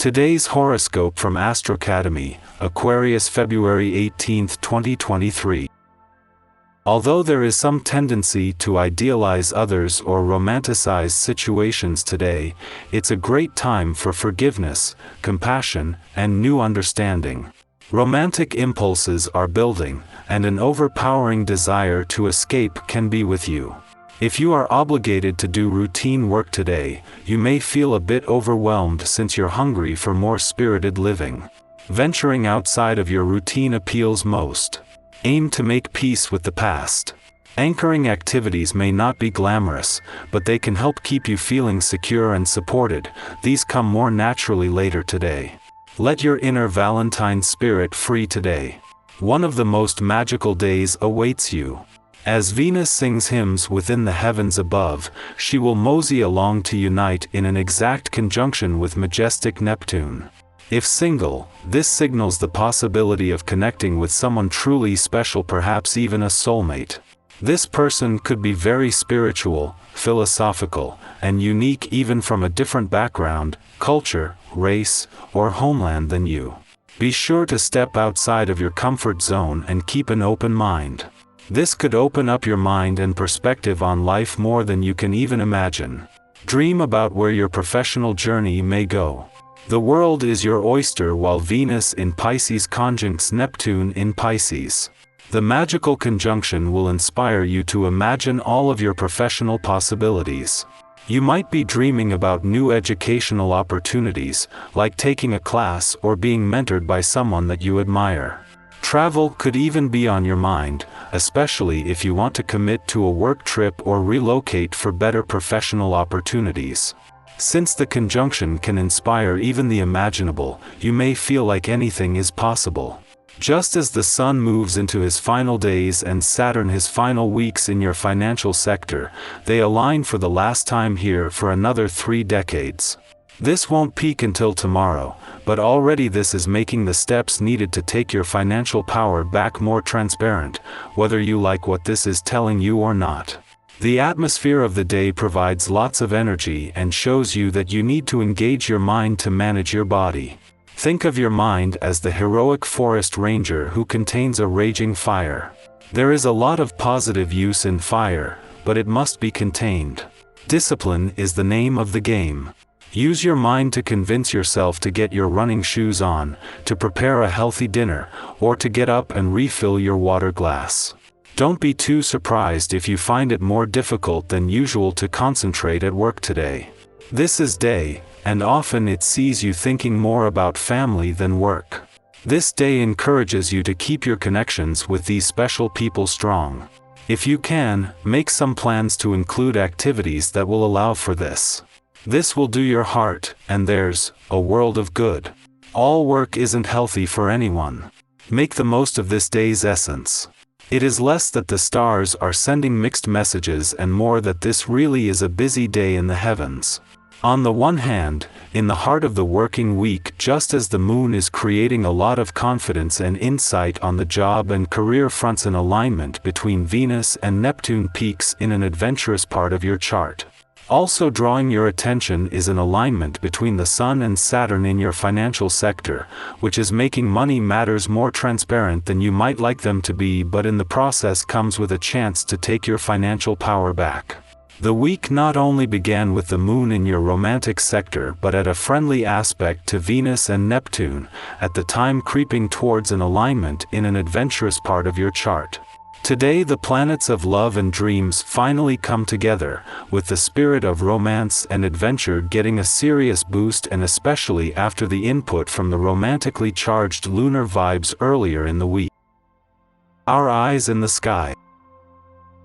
Today's horoscope from Astrocademy, Aquarius February 18, 2023. Although there is some tendency to idealize others or romanticize situations today, it's a great time for forgiveness, compassion, and new understanding. Romantic impulses are building, and an overpowering desire to escape can be with you. If you are obligated to do routine work today, you may feel a bit overwhelmed since you're hungry for more spirited living. Venturing outside of your routine appeals most. Aim to make peace with the past. Anchoring activities may not be glamorous, but they can help keep you feeling secure and supported. These come more naturally later today. Let your inner Valentine spirit free today. One of the most magical days awaits you. As Venus sings hymns within the heavens above, she will mosey along to unite in an exact conjunction with majestic Neptune. If single, this signals the possibility of connecting with someone truly special, perhaps even a soulmate. This person could be very spiritual, philosophical, and unique, even from a different background, culture, race, or homeland than you. Be sure to step outside of your comfort zone and keep an open mind. This could open up your mind and perspective on life more than you can even imagine. Dream about where your professional journey may go. The world is your oyster while Venus in Pisces conjuncts Neptune in Pisces. The magical conjunction will inspire you to imagine all of your professional possibilities. You might be dreaming about new educational opportunities, like taking a class or being mentored by someone that you admire. Travel could even be on your mind, especially if you want to commit to a work trip or relocate for better professional opportunities. Since the conjunction can inspire even the imaginable, you may feel like anything is possible. Just as the Sun moves into his final days and Saturn his final weeks in your financial sector, they align for the last time here for another 3 decades. This won't peak until tomorrow, but already this is making the steps needed to take your financial power back more transparent, whether you like what this is telling you or not. The atmosphere of the day provides lots of energy and shows you that you need to engage your mind to manage your body. Think of your mind as the heroic forest ranger who contains a raging fire. There is a lot of positive use in fire, but it must be contained. Discipline is the name of the game. Use your mind to convince yourself to get your running shoes on, to prepare a healthy dinner, or to get up and refill your water glass. Don't be too surprised if you find it more difficult than usual to concentrate at work today. This is day, and often it sees you thinking more about family than work. This day encourages you to keep your connections with these special people strong. If you can, make some plans to include activities that will allow for this. This will do your heart and theirs a world of good. All work isn't healthy for anyone. Make the most of this day's essence. It is less that the stars are sending mixed messages and more that this really is a busy day in the heavens. On the one hand, in the heart of the working week, just as the moon is creating a lot of confidence and insight on the job and career fronts, an alignment between Venus and Neptune peaks in an adventurous part of your chart. Also drawing your attention is an alignment between the Sun and Saturn in your financial sector, which is making money matters more transparent than you might like them to be, but in the process comes with a chance to take your financial power back. The week not only began with the moon in your romantic sector but at a friendly aspect to Venus and Neptune, at the time creeping towards an alignment in an adventurous part of your chart. Today the planets of love and dreams finally come together, with the spirit of romance and adventure getting a serious boost, and especially after the input from the romantically charged lunar vibes earlier in the week. Our eyes in the sky.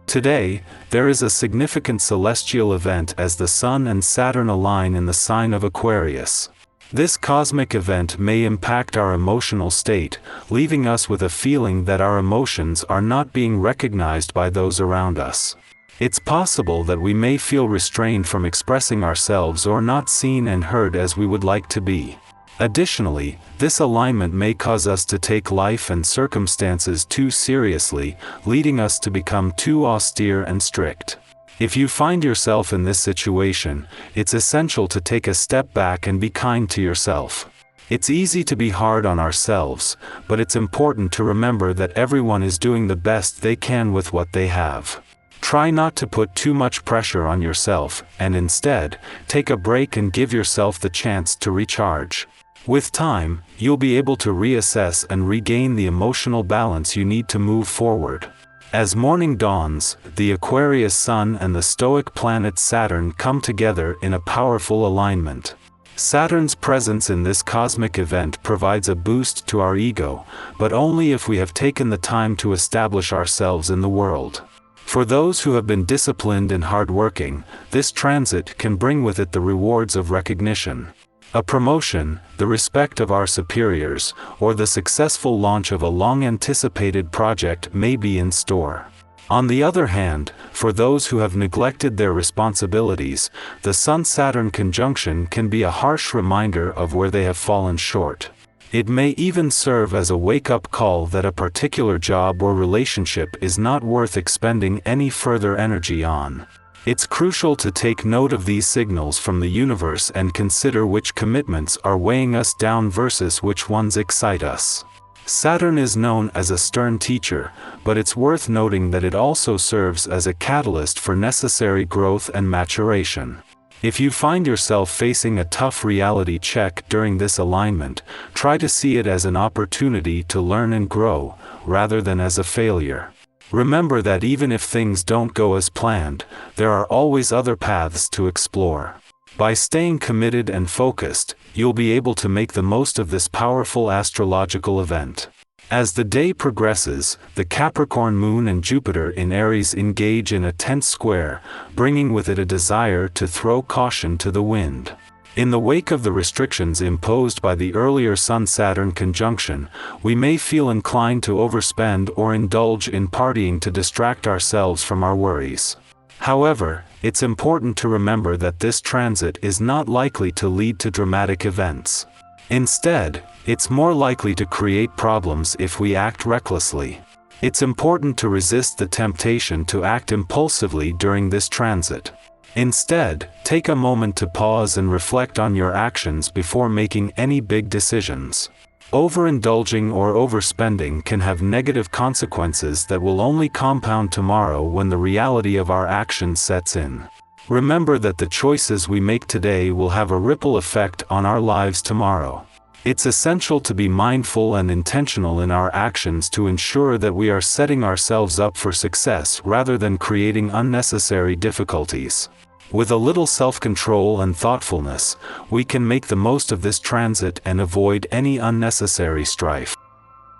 Today, there is a significant celestial event as the Sun and Saturn align in the sign of Aquarius. This cosmic event may impact our emotional state, leaving us with a feeling that our emotions are not being recognized by those around us. It's possible that we may feel restrained from expressing ourselves or not seen and heard as we would like to be. Additionally, this alignment may cause us to take life and circumstances too seriously, leading us to become too austere and strict. If you find yourself in this situation, it's essential to take a step back and be kind to yourself. It's easy to be hard on ourselves, but it's important to remember that everyone is doing the best they can with what they have. Try not to put too much pressure on yourself, and instead, take a break and give yourself the chance to recharge. With time, you'll be able to reassess and regain the emotional balance you need to move forward. As morning dawns, the Aquarius Sun and the Stoic planet Saturn come together in a powerful alignment. Saturn's presence in this cosmic event provides a boost to our ego, but only if we have taken the time to establish ourselves in the world. For those who have been disciplined and hardworking, this transit can bring with it the rewards of recognition. A promotion, the respect of our superiors, or the successful launch of a long-anticipated project may be in store. On the other hand, for those who have neglected their responsibilities, the Sun-Saturn conjunction can be a harsh reminder of where they have fallen short. It may even serve as a wake-up call that a particular job or relationship is not worth expending any further energy on. It's crucial to take note of these signals from the universe and consider which commitments are weighing us down versus which ones excite us. Saturn is known as a stern teacher, but it's worth noting that it also serves as a catalyst for necessary growth and maturation. If you find yourself facing a tough reality check during this alignment, try to see it as an opportunity to learn and grow, rather than as a failure. Remember that even if things don't go as planned, there are always other paths to explore. By staying committed and focused, you'll be able to make the most of this powerful astrological event. As the day progresses, the Capricorn Moon and Jupiter in Aries engage in a tense square, bringing with it a desire to throw caution to the wind. In the wake of the restrictions imposed by the earlier Sun-Saturn conjunction, we may feel inclined to overspend or indulge in partying to distract ourselves from our worries. However, it's important to remember that this transit is not likely to lead to dramatic events. Instead, it's more likely to create problems if we act recklessly. It's important to resist the temptation to act impulsively during this transit. Instead, take a moment to pause and reflect on your actions before making any big decisions. Overindulging or overspending can have negative consequences that will only compound tomorrow when the reality of our actions sets in. Remember that the choices we make today will have a ripple effect on our lives tomorrow. It's essential to be mindful and intentional in our actions to ensure that we are setting ourselves up for success rather than creating unnecessary difficulties. With a little self-control and thoughtfulness, we can make the most of this transit and avoid any unnecessary strife.